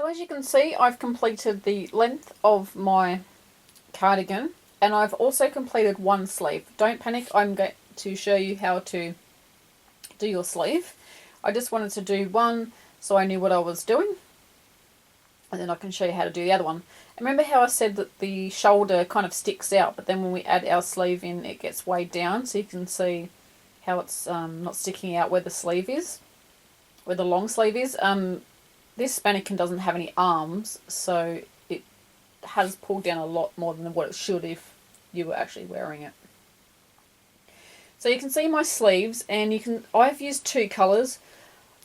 So as you can see, I've completed the length of my cardigan, and I've also completed one sleeve. Don't panic, I'm going to show you how to do your sleeve. I just wanted to do one so I knew what I was doing, and then I can show you how to do the other one. And remember how I said that the shoulder kind of sticks out, but then when we add our sleeve in, it gets weighed down, so you can see how it's not sticking out where the sleeve is, where the long sleeve is. This Spanican doesn't have any arms, so it has pulled down a lot more than what it should if you were actually wearing it. So you can see my sleeves, and I've used two colours.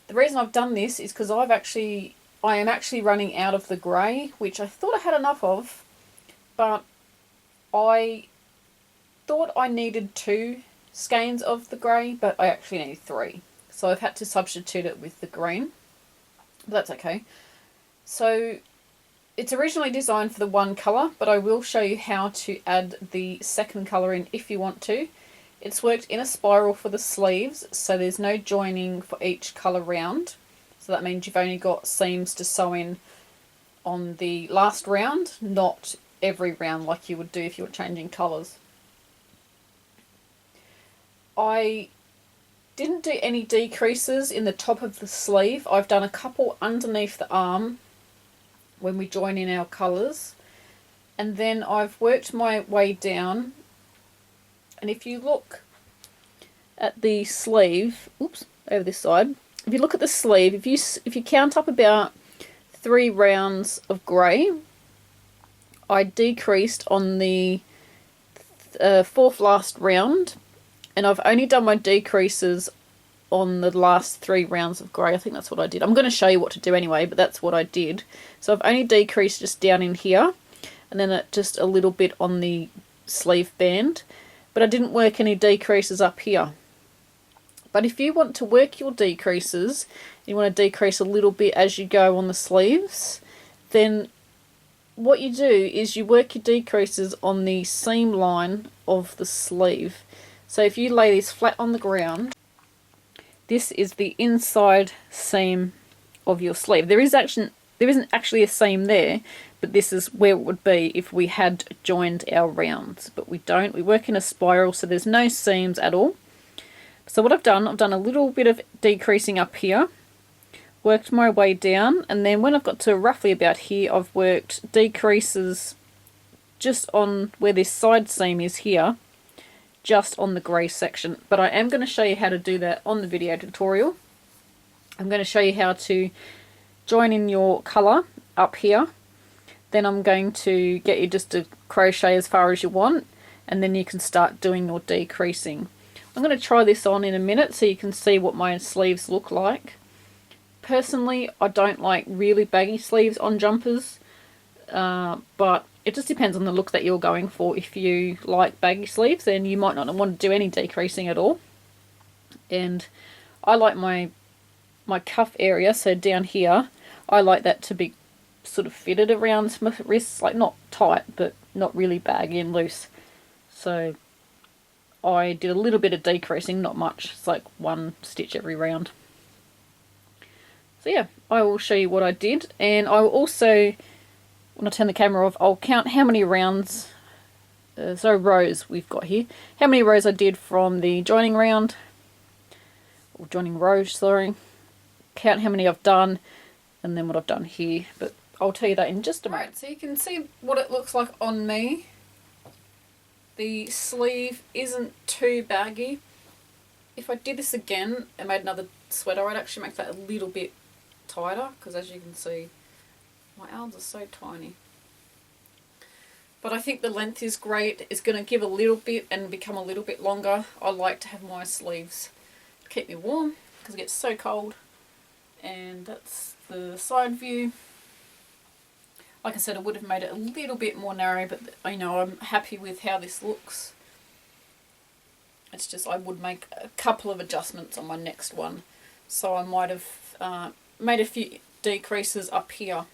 The reason I've done this is because I am actually running out of the grey, which I thought I had enough of, but I thought I needed 2 skeins of the grey, but I actually need 3. So I've had to substitute it with the green. But that's okay. So it's originally designed for the one colour, but I will show you how to add the second colour in if you want to. It's worked in a spiral for the sleeves, so there's no joining for each colour round. So that means you've only got seams to sew in on the last round, not every round like you would do if you were changing colours. I didn't do any decreases in the top of the sleeve. I've done a couple underneath the arm when we join in our colours, and then I've worked my way down. And if you look at the sleeve, oops, over this side, if you look at the sleeve, if you count up about 3 rounds of grey, I decreased on the 4th last round, and I've only done my decreases on the last 3 rounds of grey. I think that's what I did. I'm going to show you what to do anyway, but that's what I did. So I've only decreased just down in here, and then just a little bit on the sleeve band, but I didn't work any decreases up here. But if you want to work your decreases, you want to decrease a little bit as you go on the sleeves, then what you do is you work your decreases on the seam line of the sleeve. So if you lay this flat on the ground, this is the inside seam of your sleeve. There isn't actually a seam there, but this is where it would be if we had joined our rounds. But we don't. We work in a spiral, so there's no seams at all. So what I've done a little bit of decreasing up here, worked my way down, and then when I've got to roughly about here, I've worked decreases just on where this side seam is here, just on the grey section. But I am going to show you how to do that on the video tutorial. I'm going to show you how to join in your colour up here. Then I'm going to get you just to crochet as far as you want, and then you can start doing your decreasing. I'm going to try this on in a minute so you can see what my sleeves look like. Personally, I don't like really baggy sleeves on jumpers, but it just depends on the look that you're going for. If you like baggy sleeves, then you might not want to do any decreasing at all. And I like my cuff area, so down here, I like that to be sort of fitted around my wrists, like not tight, but not really baggy and loose. So I did a little bit of decreasing, not much. It's like 1 stitch every round. So yeah, I will show you what I did, and I will also, when I turn the camera off, I'll count how many rounds, rows we've got here. How many rows I did from the joining round, or joining row, sorry. Count how many I've done, and then what I've done here. But I'll tell you that in just a moment. Right, so you can see what it looks like on me. The sleeve isn't too baggy. If I did this again and made another sweater, I'd actually make that a little bit tighter, because as you can see, my arms are so tiny. But I think the length is great. It's going to give a little bit and become a little bit longer. I like to have my sleeves to keep me warm because it gets so cold. And that's the side view. Like I said, I would have made it a little bit more narrow, but you know, I'm happy with how this looks. It's just I would make a couple of adjustments on my next one. So I might have made a few decreases up here.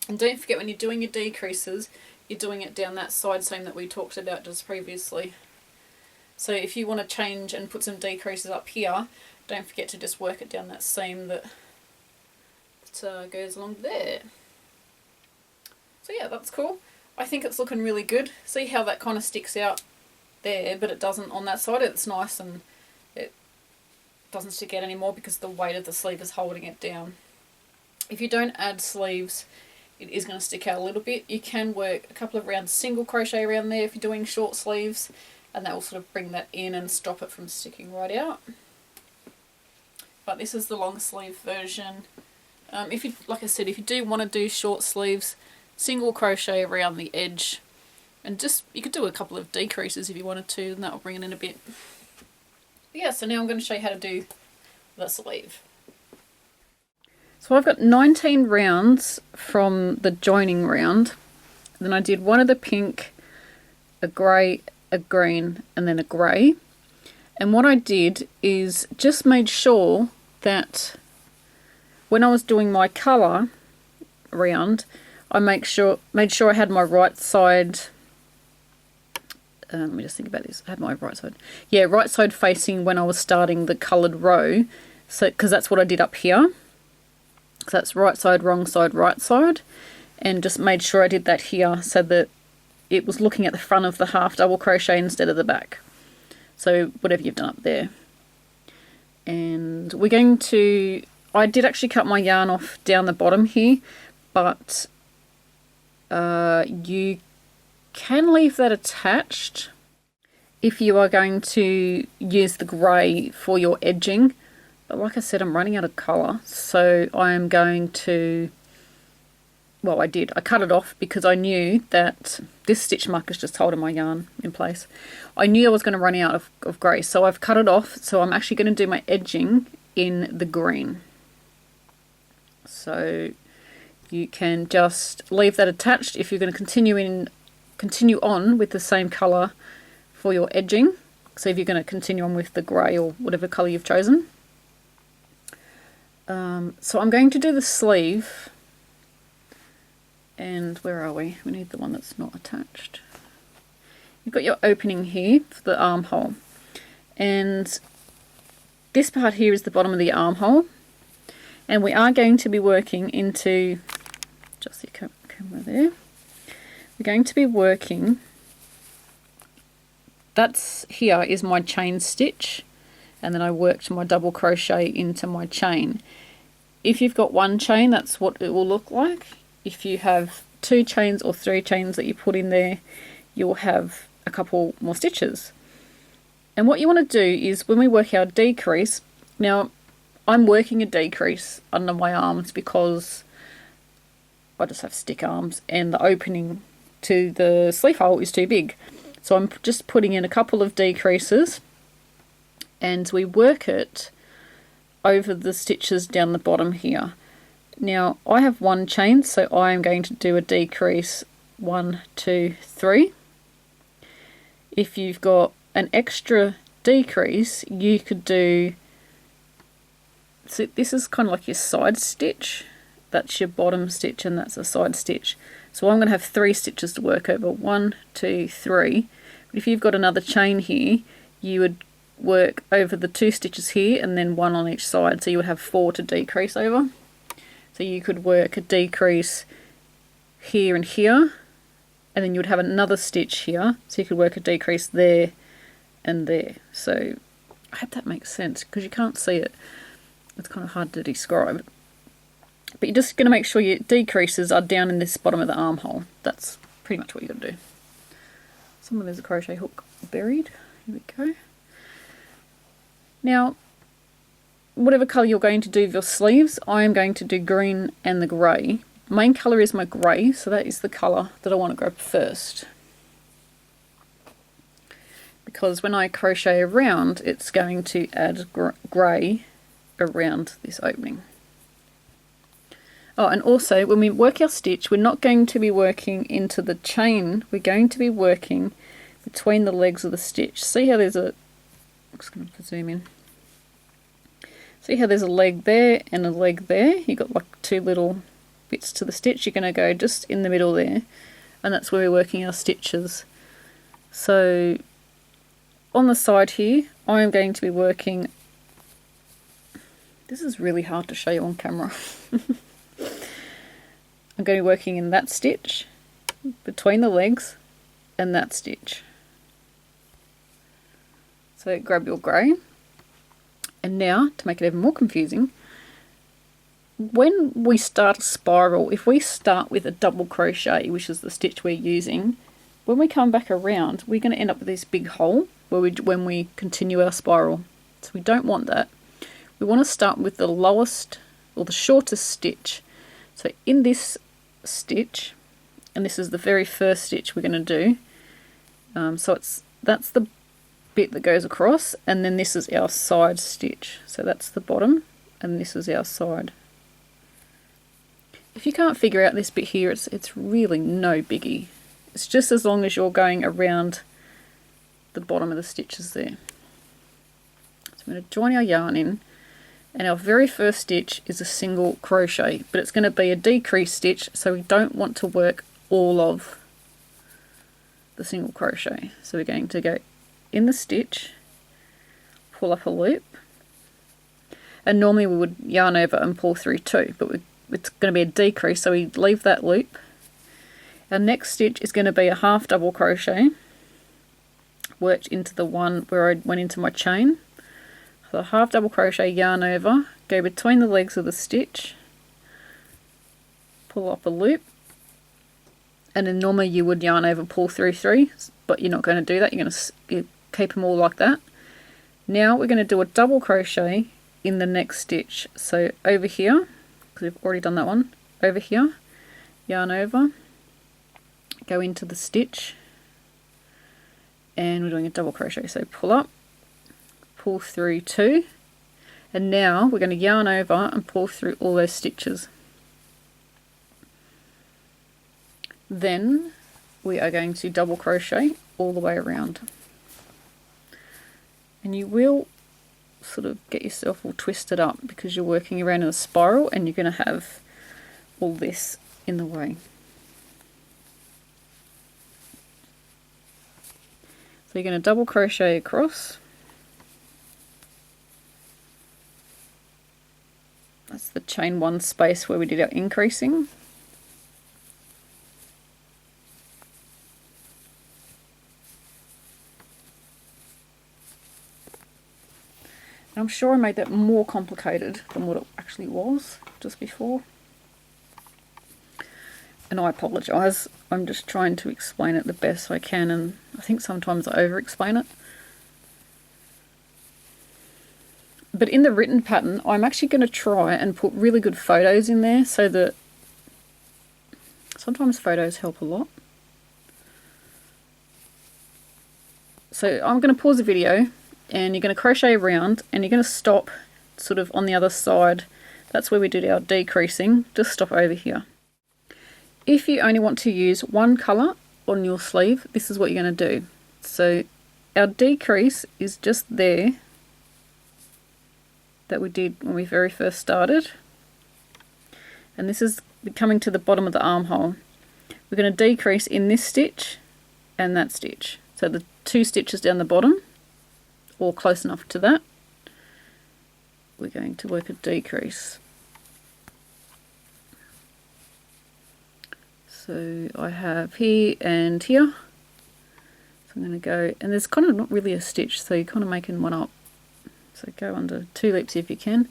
And don't forget, when you're doing your decreases, you're doing it down that side seam that we talked about just previously. So if you want to change and put some decreases up here, don't forget to just work it down that seam that's goes along there. So yeah, that's cool. I think it's looking really good. See how that kind of sticks out there, but it doesn't on that side. It's nice and it doesn't stick out anymore because the weight of the sleeve is holding it down. If you don't add sleeves, it is going to stick out a little bit. You can work a couple of rounds single crochet around there if you're doing short sleeves, and that will sort of bring that in and stop it from sticking right out. But this is the long sleeve version. If you, like I said, if you do want to do short sleeves, single crochet around the edge, and just you could do a couple of decreases if you wanted to, and that will bring it in a bit. But yeah, so now I'm going to show you how to do the sleeve. So I've got 19 rounds from the joining round. Then I did one of the pink, a grey, a green, and then a grey. And what I did is just made sure that when I was doing my colour round, I made sure I had my right side. Let me just think about this. I had my right side. Yeah, right side facing when I was starting the coloured row. So, because that's what I did up here. So that's right side, wrong side, right side. And just made sure I did that here so that it was looking at the front of the half double crochet instead of the back. So whatever you've done up there. And we're going to, I did actually cut my yarn off down the bottom here, but you can leave that attached if you are going to use the grey for your edging. But like I said, I'm running out of colour, so I am going to, well, I cut it off because I knew that this stitch mark is just holding my yarn in place. I knew I was going to run out of grey, so I've cut it off. So I'm actually going to do my edging in the green. So you can just leave that attached if you're going to continue on with the same colour for your edging. So if you're going to continue on with the grey or whatever colour you've chosen. So I'm going to do the sleeve, and where are we? We need the one that's not attached. You've got your opening here for the armhole, and this part here is the bottom of the armhole, and we are going to be working into, just the camera there, we're going to be working, that's here is my chain stitch, and then I worked my double crochet into my chain. If you've got one chain, that's what it will look like. If you have 2 chains or 3 chains that you put in there, you'll have a couple more stitches. And what you want to do is when we work our decrease, now I'm working a decrease under my arms because I just have stick arms and the opening to the sleeve hole is too big. So I'm just putting in a couple of decreases, and we work it over the stitches down the bottom here. Now I have 1 chain, so I am going to do a decrease 1, 2, 3. If you've got an extra decrease, you could do, so this is kind of like your side stitch, that's your bottom stitch and that's a side stitch. So I'm going to have 3 stitches to work over, 1, 2, 3. But if you've got another chain here, you would work over the 2 stitches here and then 1 on each side, so you would have 4 to decrease over. So you could work a decrease here and here, and then you would have another stitch here, so you could work a decrease there and there. So I hope that makes sense because you can't see it, it's kind of hard to describe. But you're just going to make sure your decreases are down in this bottom of the armhole. That's pretty much what you've got to do. Somewhere there's a crochet hook buried. Here we go. Now, whatever colour you're going to do with your sleeves, I am going to do green and the grey. Main colour is my grey, so that is the colour that I want to grab first. Because when I crochet around, it's going to add grey around this opening. Oh, and also when we work our stitch, we're not going to be working into the chain, we're going to be working between the legs of the stitch. See how there's a, I'm just going to zoom in. See how there's a leg there and a leg there? You've got like 2 little bits to the stitch. You're going to go just in the middle there, and that's where we're working our stitches. So on the side here, I am going to be working, this is really hard to show you on camera. I'm going to be working in that stitch, between the legs, and that stitch. So grab your grey. And now, to make it even more confusing, when we start a spiral, if we start with a double crochet, which is the stitch we're using, when we come back around, we're going to end up with this big hole when we continue our spiral. So we don't want that. We want to start with the lowest or the shortest stitch. So in this stitch, and this is the very first stitch we're going to do, so that's the bit that goes across, and then this is our side stitch. So that's the bottom, and this is our side. If you can't figure out this bit here, it's really no biggie. It's just as long as you're going around the bottom of the stitches there. So I'm going to join our yarn in, and our very first stitch is a single crochet, but it's going to be a decrease stitch, so we don't want to work all of the single crochet. So we're going to go in the stitch, pull up a loop, and normally we would yarn over and pull through 2, but it's going to be a decrease, so we leave that loop. Our next stitch is going to be a half double crochet worked into the one where I went into my chain. So half double crochet, yarn over, go between the legs of the stitch, pull up a loop, and then normally you would yarn over, pull through 3, but you're not going to do that. You're going to keep them all like that. Now we're going to do a double crochet in the next stitch. So over here, because we've already done that one, over here, yarn over, go into the stitch, and we're doing a double crochet. So pull up, pull through 2, and now we're going to yarn over and pull through all those stitches. Then we are going to double crochet all the way around. And you will sort of get yourself all twisted up because you're working around in a spiral and you're going to have all this in the way. So you're going to double crochet across. That's the chain 1 space where we did our increasing. I'm sure I made that more complicated than what it actually was just before. And I apologise, I'm just trying to explain it the best I can, and I think sometimes I over-explain it. But in the written pattern, I'm actually going to try and put really good photos in there so that sometimes photos help a lot. So I'm going to pause the video, and you're going to crochet around, and you're going to stop sort of on the other side. That's where we did our decreasing. Just stop over here. If you only want to use one colour on your sleeve, this is what you're going to do. So our decrease is just there that we did when we very first started, and this is coming to the bottom of the armhole. We're going to decrease in this stitch and that stitch, so the 2 stitches down the bottom, or close enough to that. We're going to work a decrease. So I have here and here, so I'm going to go, and there's kind of not really a stitch, so you're kind of making one up. So go under 2 loops if you can.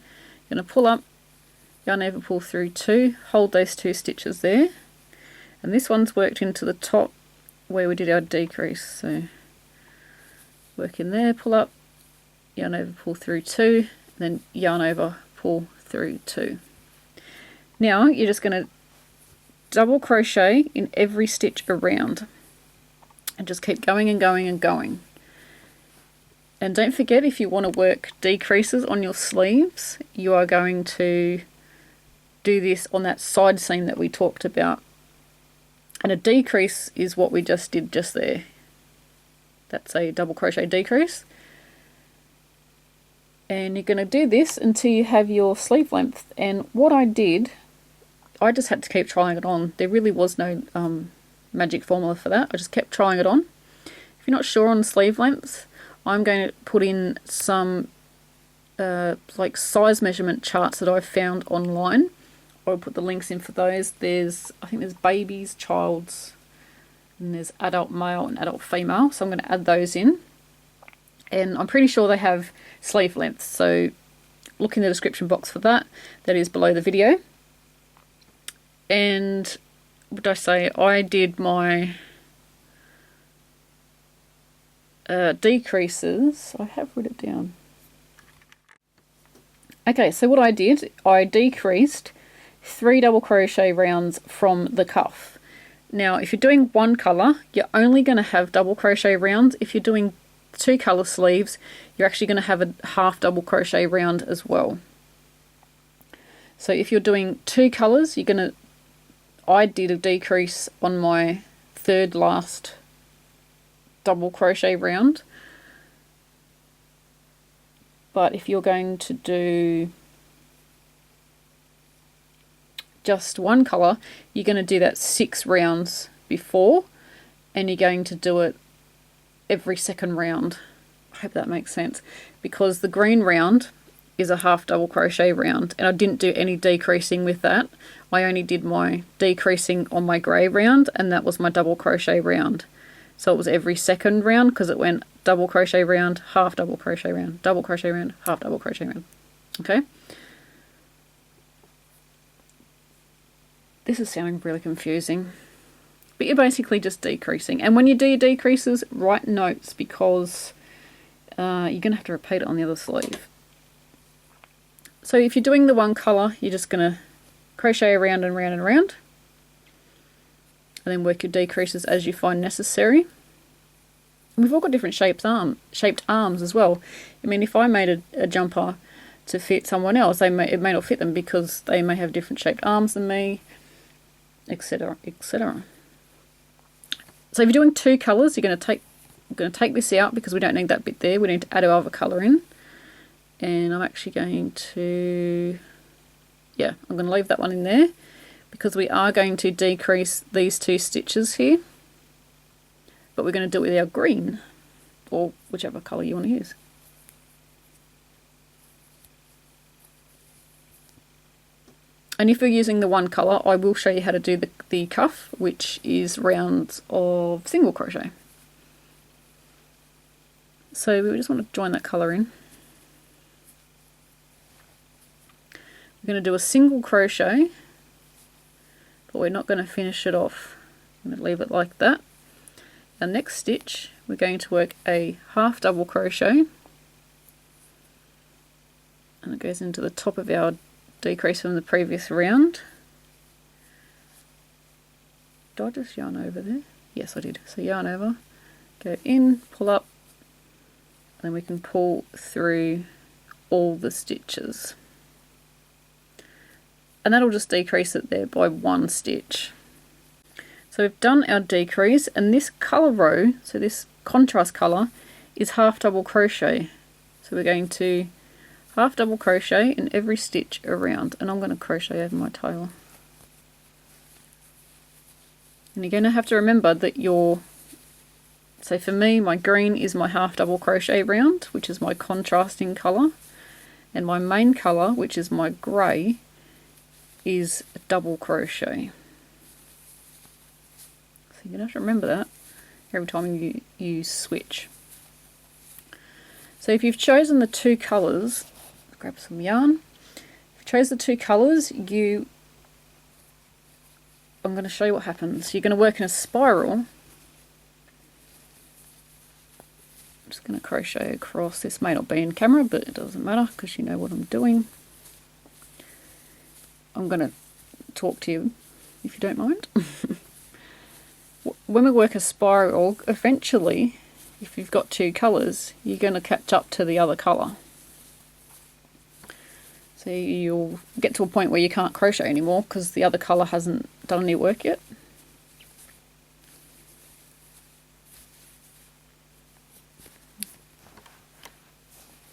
You're going to pull up, yarn over, pull through 2, hold those 2 stitches there, and this one's worked into the top where we did our decrease. So work in there, pull up, yarn over, pull through 2, then yarn over, pull through 2. Now you're just going to double crochet in every stitch around and just keep going and going and going. And don't forget, if you want to work decreases on your sleeves, you are going to do this on that side seam that we talked about. And a decrease is what we just did just there. That's a double crochet decrease. And you're going to do this until you have your sleeve length. And what I did, I just had to keep trying it on. There really was no magic formula for that. I just kept trying it on. If you're not sure on sleeve lengths, I'm going to put in some like size measurement charts that I've found online I'll put the links in for those. I think there's babies, child's, and there's adult male and adult female. So I'm going to add those in. And I'm pretty sure they have sleeve lengths. So look in the description box for that. That is below the video. And what did I say? I did my decreases. I have written it down. Okay, so what I did, I decreased 3 double crochet rounds from the cuff. Now, if you're doing one colour, you're only going to have double crochet rounds. If you're doing 2 colour sleeves, you're actually going to have a half double crochet round as well. So if you're doing 2 colours, I did a decrease on my third last double crochet round. But if you're going to do just one colour, you're going to do that 6 rounds before, and you're going to do it every second round. I hope that makes sense, because the green round is a half double crochet round, and I didn't do any decreasing with that. I only did my decreasing on my grey round, and that was my double crochet round. So it was every second round, because it went double crochet round, half double crochet round, double crochet round, half double crochet round. Okay? This is sounding really confusing. But you're basically just decreasing. And when you do your decreases, write notes, because you're going to have to repeat it on the other sleeve. So if you're doing the one colour, you're just going to crochet around and round and round. And then work your decreases as you find necessary. And we've all got different shaped arms as well. I mean, if I made a jumper to fit someone else, it may not fit them because they may have different shaped arms than me, etc., etc. So if you're doing 2 colours, I'm going to take this out because we don't need that bit there. We need to add our other colour in. And I'm actually going to, I'm going to leave that one in there, because we are going to decrease these 2 stitches here, but we're going to do it with our green, or whichever colour you want to use. And if you're using the one colour, I will show you how to do the cuff, which is rounds of single crochet. So we just want to join that colour in. We're going to do a single crochet, but we're not going to finish it off. I'm going to leave it like that. Our next stitch, we're going to work a half double crochet, and it goes into the top of our decrease from the previous round. Did I just yarn over there? Yes, I did. So yarn over, go in, pull up, and then we can pull through all the stitches. And that'll just decrease it there by 1 stitch. So we've done our decrease, and this colour row, so this contrast colour, is half double crochet. So we're going to half double crochet in every stitch around, and I'm going to crochet over my tail. And you're going to have to remember that so for me, my green is my half double crochet round, which is my contrasting colour, and my main colour, which is my grey, is a double crochet. So you're going to have to remember that every time you switch. So if you've chosen the 2 colours, grab some yarn. If you chose the 2 colours, I'm going to show you what happens. You're going to work in a spiral. I'm just going to crochet across. This may not be in camera, but it doesn't matter because you know what I'm doing. I'm going to talk to you if you don't mind. When we work a spiral, eventually, if you've got 2 colours, you're going to catch up to the other colour. So you'll get to a point where you can't crochet anymore because the other colour hasn't done any work yet.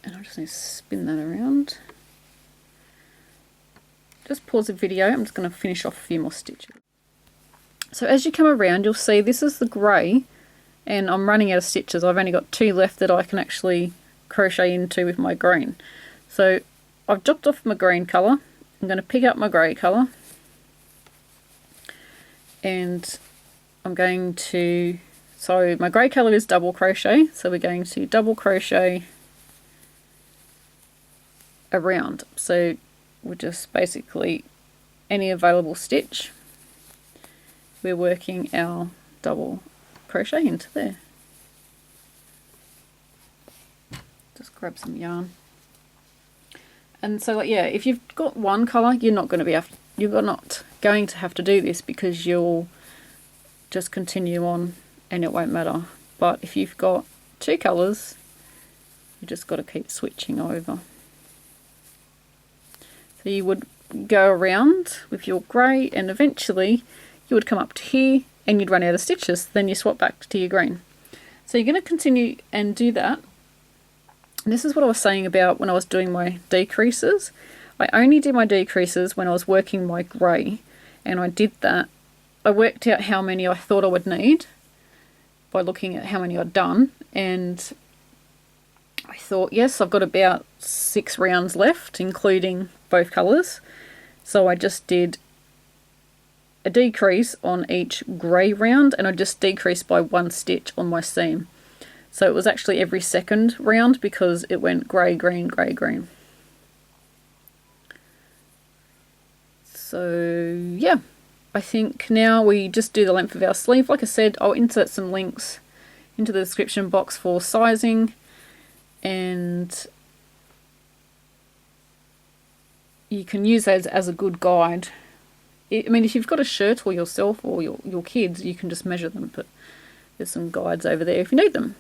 And I just need to spin that around. Just pause the video, I'm just going to finish off a few more stitches. So as you come around, you'll see this is the grey, and I'm running out of stitches. I've only got 2 left that I can actually crochet into with my green. So I've dropped off my green colour. I'm going to pick up my grey colour, and I'm going to, so my grey colour is double crochet, so we're going to double crochet around. So we're just basically any available stitch, we're working our double crochet into there. Just grab some yarn. And so like, yeah, if you've got one colour, you're not going to have to do this, because you'll just continue on and it won't matter. But if you've got two colours, you just got to keep switching over. So you would go around with your grey, and eventually you would come up to here and you'd run out of stitches. Then you swap back to your green. So you're going to continue and do that. And this is what I was saying about when I was doing my decreases. I only did my decreases when I was working my grey, and I did that. I worked out how many I thought I would need by looking at how many I'd done, and I thought, yes, I've got about 6 rounds left, including both colours. So I just did a decrease on each grey round, and I just decreased by 1 stitch on my seam. So it was actually every second round, because it went grey, green, grey, green. So yeah, I think now we just do the length of our sleeve. Like I said, I'll insert some links into the description box for sizing, and you can use those as a good guide. I mean, if you've got a shirt or yourself or your kids, you can just measure them, but there's some guides over there if you need them.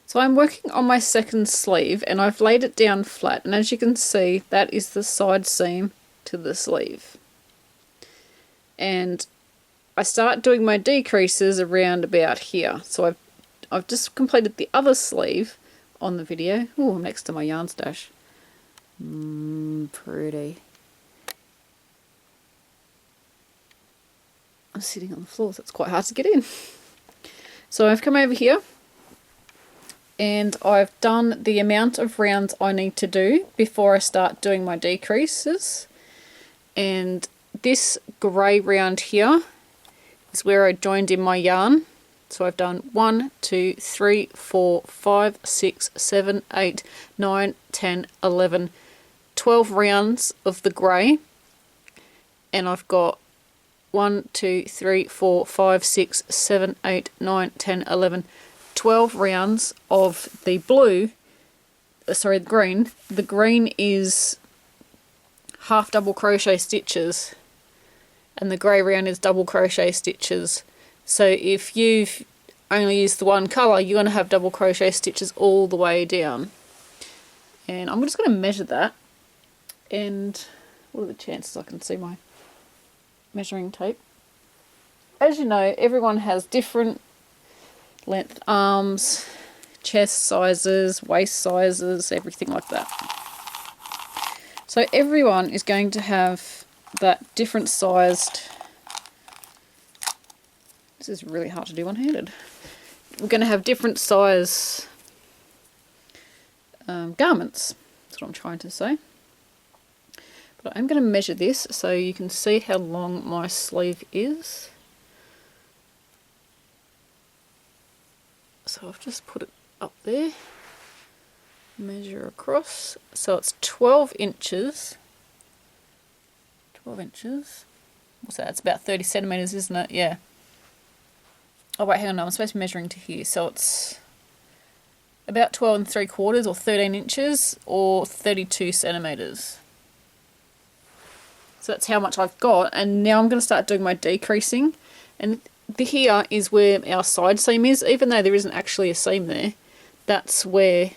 So I'm working on my second sleeve, and I've laid it down flat, and as you can see, that is the side seam to the sleeve. And I start doing my decreases around about here. So I've just completed the other sleeve on the video. Oh, I'm next to my yarn stash. Pretty. I'm sitting on the floor, so it's quite hard to get in. So I've come over here, and I've done the amount of rounds I need to do before I start doing my decreases. And this grey round here is where I joined in my yarn. So I've done 1, 2, 3, 4, 5, 6, 7, 8, 9, 10, 11, 12 rounds of the grey. And I've got 1, 2, 3, 4, 5, 6, 7, 8, 9, 10, 11, 12 rounds of the blue, sorry, the green. The green is half double crochet stitches, and the grey round is double crochet stitches. So if you've only used the one colour, you're going to have double crochet stitches all the way down. And I'm just going to measure that. And what are the chances I can see my measuring tape? As you know, everyone has different length arms, chest sizes, waist sizes, everything like that. So everyone is going to have that different sized. This is really hard to do one-handed. We're going to have different size garments. That's what I'm trying to say. But I'm going to measure this so you can see how long my sleeve is. So I've just put it up there. Measure across. So it's 12 inches. 12 inches. What's that? It's about 30 centimetres, isn't it? Yeah. Oh wait, hang on, no, I'm supposed to be measuring to here. So it's about 12 3/4 or 13 inches or 32 centimetres. So that's how much I've got. And now I'm going to start doing my decreasing. And here is where our side seam is, even though there isn't actually a seam there. That's where,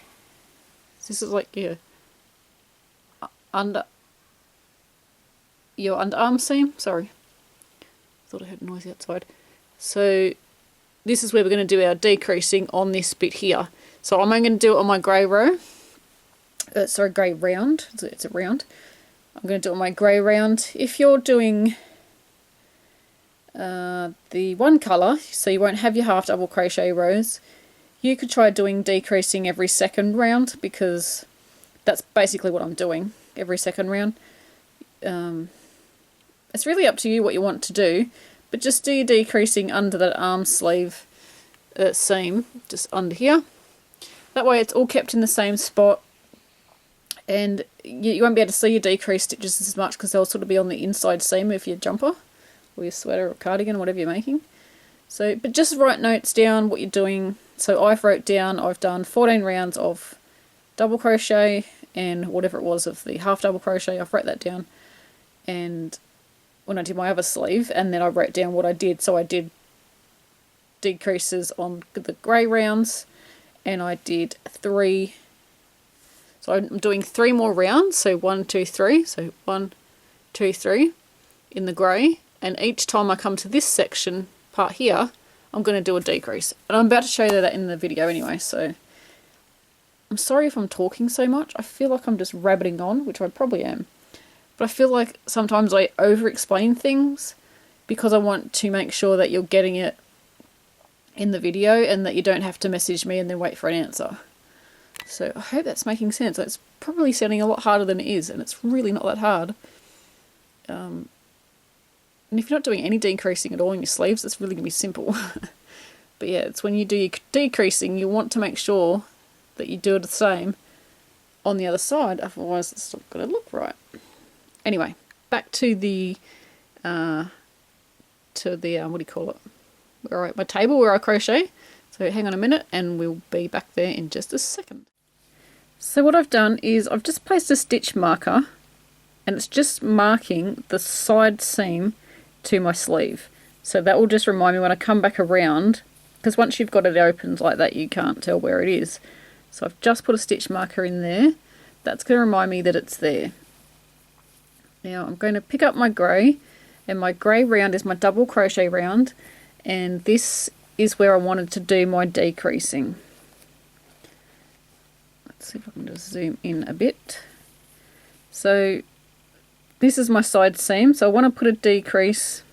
this is like your underarm seam. Sorry, thought I heard noise outside. So this is where we're going to do our decreasing on this bit here. So I'm only going to do it on my grey row. Sorry, grey round. It's a round. I'm going to do it on my grey round. If you're doing the one colour, so you won't have your half double crochet rows, you could try doing decreasing every second round, because that's basically what I'm doing every second round. It's really up to you what you want to do, but just do your decreasing under that arm sleeve seam, just under here. That way it's all kept in the same spot, and you won't be able to see your decrease stitches as much because they'll sort of be on the inside seam of your jumper or your sweater or cardigan, whatever you're making. So, but just write notes down what you're doing. So I've wrote down I've done 14 rounds of double crochet and whatever it was of the half double crochet, I've wrote that down. And when I did my other sleeve, and then I wrote down what I did. So I did decreases on the grey rounds, and I did 3. So I'm doing 3 more rounds. So 1, 2, 3. So 1, 2, 3 in the grey. And each time I come to this section part here, I'm going to do a decrease. And I'm about to show you that in the video anyway. So I'm sorry if I'm talking so much. I feel like I'm just rabbiting on, which I probably am. But I feel like sometimes I over-explain things because I want to make sure that you're getting it in the video and that you don't have to message me and then wait for an answer. So I hope that's making sense. It's probably sounding a lot harder than it is, and it's really not that hard. And if you're not doing any decreasing at all in your sleeves, it's really going to be simple. But yeah, it's when you do your decreasing, you want to make sure that you do it the same on the other side, otherwise it's not going to look right. Anyway, back to the what do you call it? Where my table where I crochet. So hang on a minute and we'll be back there in just a second. So what I've done is I've just placed a stitch marker, and it's just marking the side seam to my sleeve. So that will just remind me when I come back around, because once you've got it opened like that you can't tell where it is. So I've just put a stitch marker in there. That's going to remind me that it's there. Now I'm going to pick up my grey, and my grey round is my double crochet round, and this is where I wanted to do my decreasing. Let's see if I can just zoom in a bit. So this is my side seam, so I want to put a decrease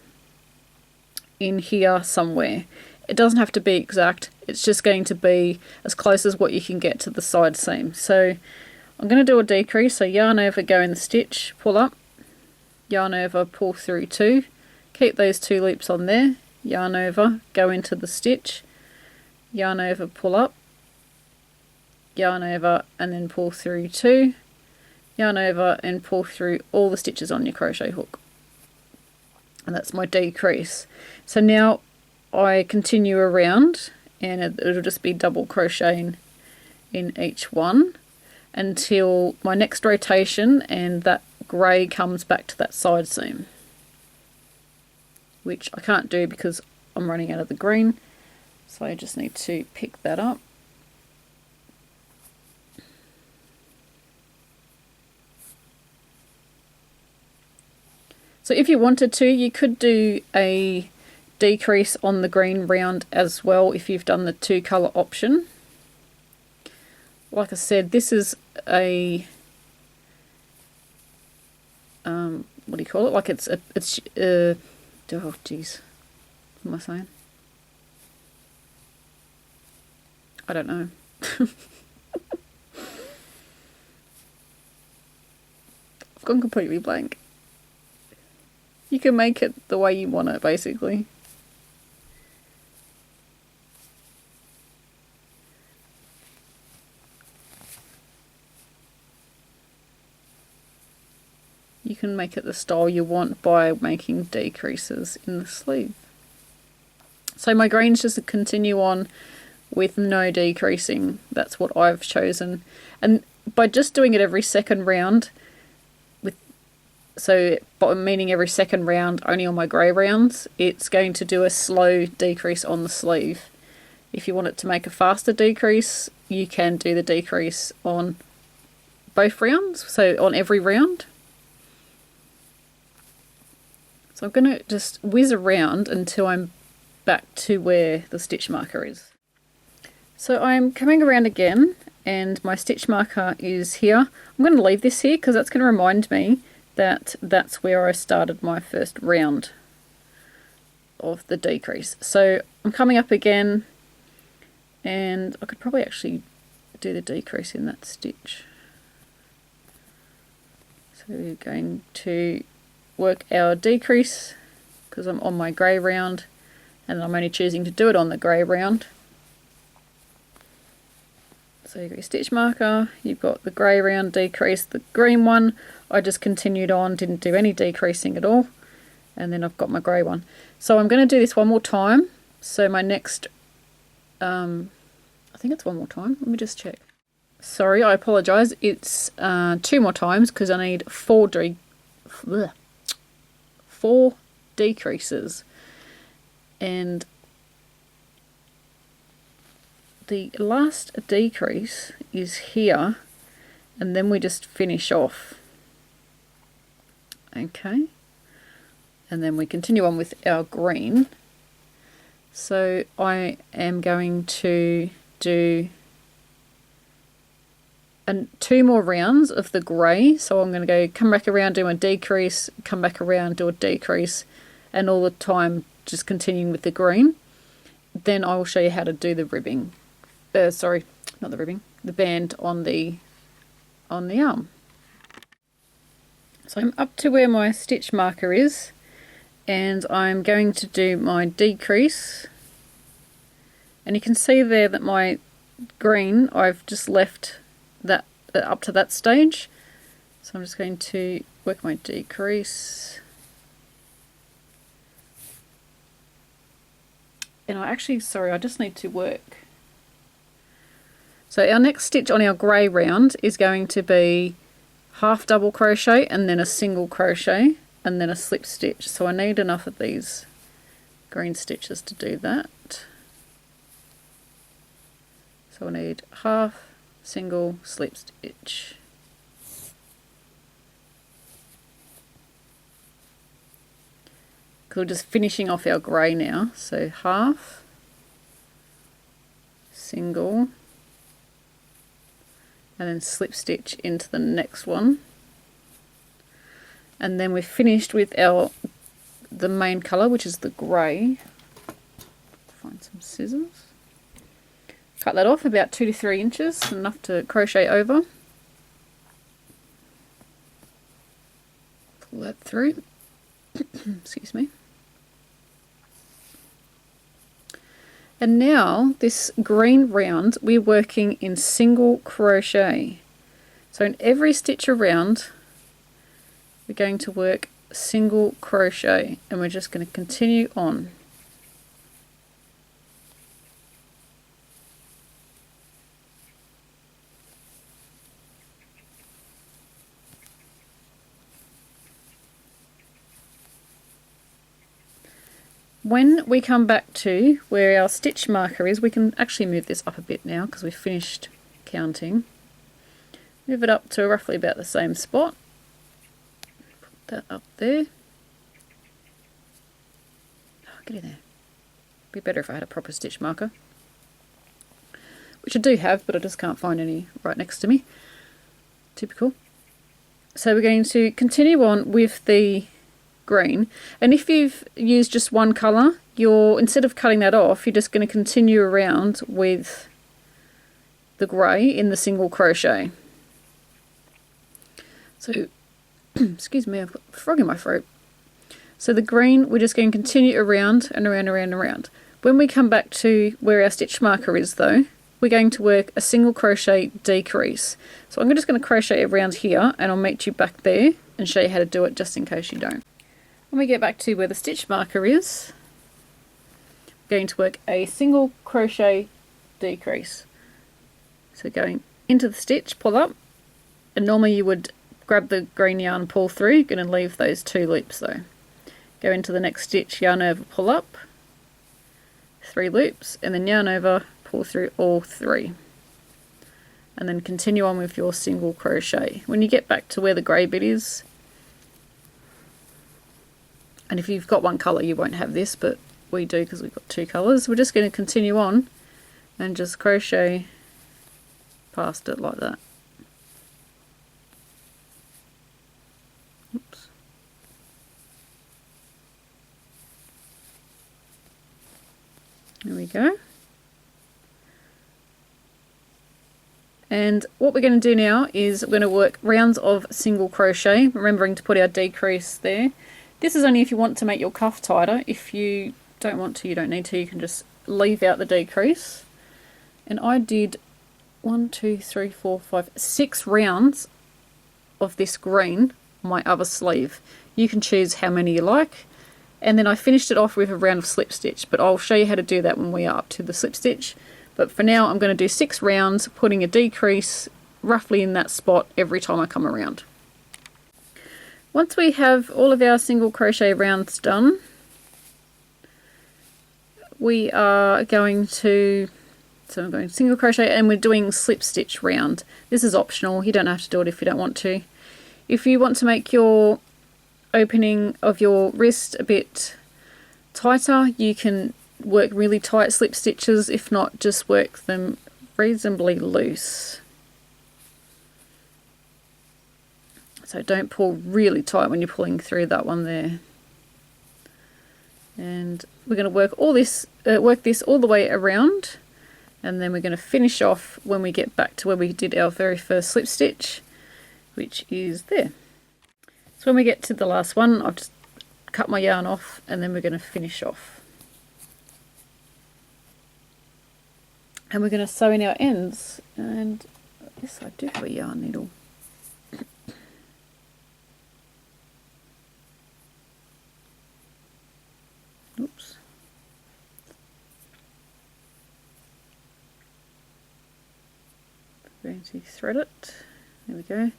in here somewhere. It doesn't have to be exact, it's just going to be as close as what you can get to the side seam. So I'm going to do a decrease, so yarn over, go in the stitch, pull up, yarn over, pull through 2, keep those 2 loops on there, yarn over, go into the stitch, yarn over, pull up, yarn over, and then pull through 2, yarn over and pull through all the stitches on your crochet hook. And that's my decrease. So now I continue around, and it'll just be double crocheting in each one until my next rotation and that grey comes back to that side seam, which I can't do because I'm running out of the green, so I just need to pick that up. So if you wanted to, you could do a decrease on the green round as well if you've done the 2 colour option. Like I said, this is a what do you call it? Like it's oh geez, what am I saying? I don't know. I've gone completely blank. You can make it the way you want it, basically. You can make it the style you want by making decreases in the sleeve. So my green's just to continue on with no decreasing. That's what I've chosen. And by just doing it every second round, meaning every second round only on my grey rounds, it's going to do a slow decrease on the sleeve. If you want it to make a faster decrease, you can do the decrease on both rounds, so on every round. So I'm going to just whiz around until I'm back to where the stitch marker is. So I'm coming around again, and my stitch marker is here. I'm going to leave this here because that's going to remind me that that's where I started my first round of the decrease. So I'm coming up again, and I could probably actually do the decrease in that stitch. So we're going to work our decrease because I'm on my grey round, and I'm only choosing to do it on the grey round. So you've got your stitch marker, you've got the grey round decrease, the green one I just continued on, didn't do any decreasing at all, and then I've got my grey one. So I'm going to do this one more time. So my next, I think it's one more time, let me just check. Sorry, I apologise, it's 2 more times because I need 4 decreases. And the last decrease is here, and then we just finish off. Okay, and then we continue on with our green. So I am going to do 2 more rounds of the grey. So I'm going to come back around, do a decrease, come back around, do a decrease, and all the time just continuing with the green. Then I will show you how to do the ribbing. Sorry, not the ribbing, the band on the arm. So I'm up to where my stitch marker is, and I'm going to do my decrease. And you can see there that my green, I've just left that up to that stage. So I'm just going to work my decrease. And I just need to work. So our next stitch on our grey round is going to be half double crochet and then a single crochet and then a slip stitch. So I need enough of these green stitches to do that. So I need half, single, slip stitch. We're just finishing off our grey now. So half, single, and then slip stitch into the next one, and then we're finished with the main colour, which is the grey. Find some scissors, cut that off about 2 to 3 inches, enough to crochet over, pull that through. Excuse me. And now this green round, we're working in single crochet. So in every stitch around, we're going to work single crochet, and we're just going to continue on. When we come back to where our stitch marker is, we can actually move this up a bit now because we've finished counting. Move it up to roughly about the same spot. Put that up there. Oh, get in there. Be better if I had a proper stitch marker, which I do have, but I just can't find any right next to me. Typical. So we're going to continue on with the green, and if you've used just one colour, instead of cutting that off, you're just going to continue around with the grey in the single crochet. So excuse me, I've got a frog in my throat. So the green, we're just going to continue around and around and around and around. When we come back to where our stitch marker is though, we're going to work a single crochet decrease. So I'm just going to crochet around here, and I'll meet you back there and show you how to do it just in case you don't. When we get back to where the stitch marker is, we're going to work a single crochet decrease. So going into the stitch, pull up, and normally you would grab the green yarn and pull through. You're going to leave those 2 loops though. Go into the next stitch, yarn over, pull up, 3 loops, and then yarn over, pull through all 3. And then continue on with your single crochet. When you get back to where the grey bit is, and if you've got one colour you won't have this, but we do because we've got 2 colours, we're just going to continue on and just crochet past it like that. Oops. There we go. And what we're going to do now is we're going to work rounds of single crochet, remembering to put our decrease there. This is only if you want to make your cuff tighter. If you don't want to, you don't need to, you can just leave out the decrease. And I did 1, 2, 3, 4, 5, 6 rounds of this green on my other sleeve. You can choose how many you like. And then I finished it off with a round of slip stitch, but I'll show you how to do that when we are up to the slip stitch. But for now I'm going to do 6 rounds, putting a decrease roughly in that spot every time I come around. Once we have all of our single crochet rounds done, we are going to, so I'm going single crochet and we're doing slip stitch round. This is optional, you don't have to do it if you don't want to. If you want to make your opening of your wrist a bit tighter, you can work really tight slip stitches. If not, just work them reasonably loose. So don't pull really tight when you're pulling through that one there. And we're going to work all this, work this all the way around, and then we're going to finish off when we get back to where we did our very first slip stitch, which is there. So when we get to the last one, I've just cut my yarn off, and then we're going to finish off. And we're going to sew in our ends, and yes, I do have a yarn needle. Oops. I'm going to thread it. There we go.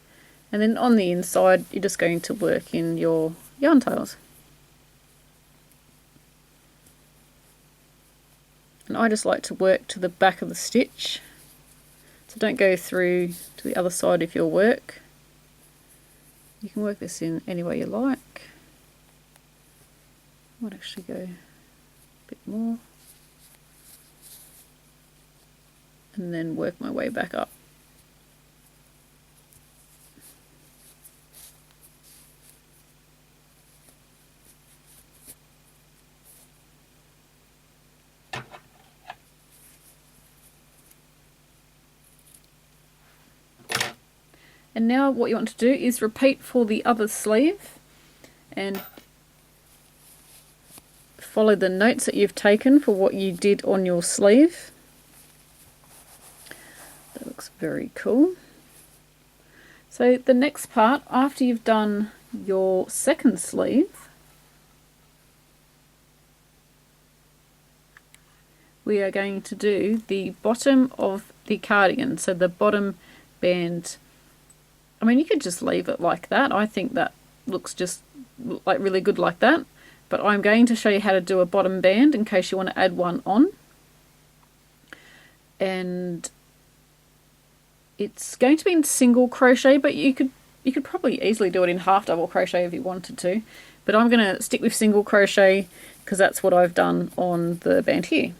And then on the inside, you're just going to work in your yarn tails. And I just like to work to the back of the stitch, so don't go through to the other side of your work. You can work this in any way you like. I might actually go a bit more, and then work my way back up. And now what you want to do is repeat for the other sleeve and follow the notes that you've taken for what you did on your sleeve. That looks very cool. So the next part, after you've done your second sleeve, we are going to do the bottom of the cardigan, so the bottom band. I mean, you could just leave it like that. I think that looks just like really good like that. But I'm going to show you how to do a bottom band in case you want to add one on. And it's going to be in single crochet, but you could probably easily do it in half double crochet if you wanted to. But I'm going to stick with single crochet because that's what I've done on the band here.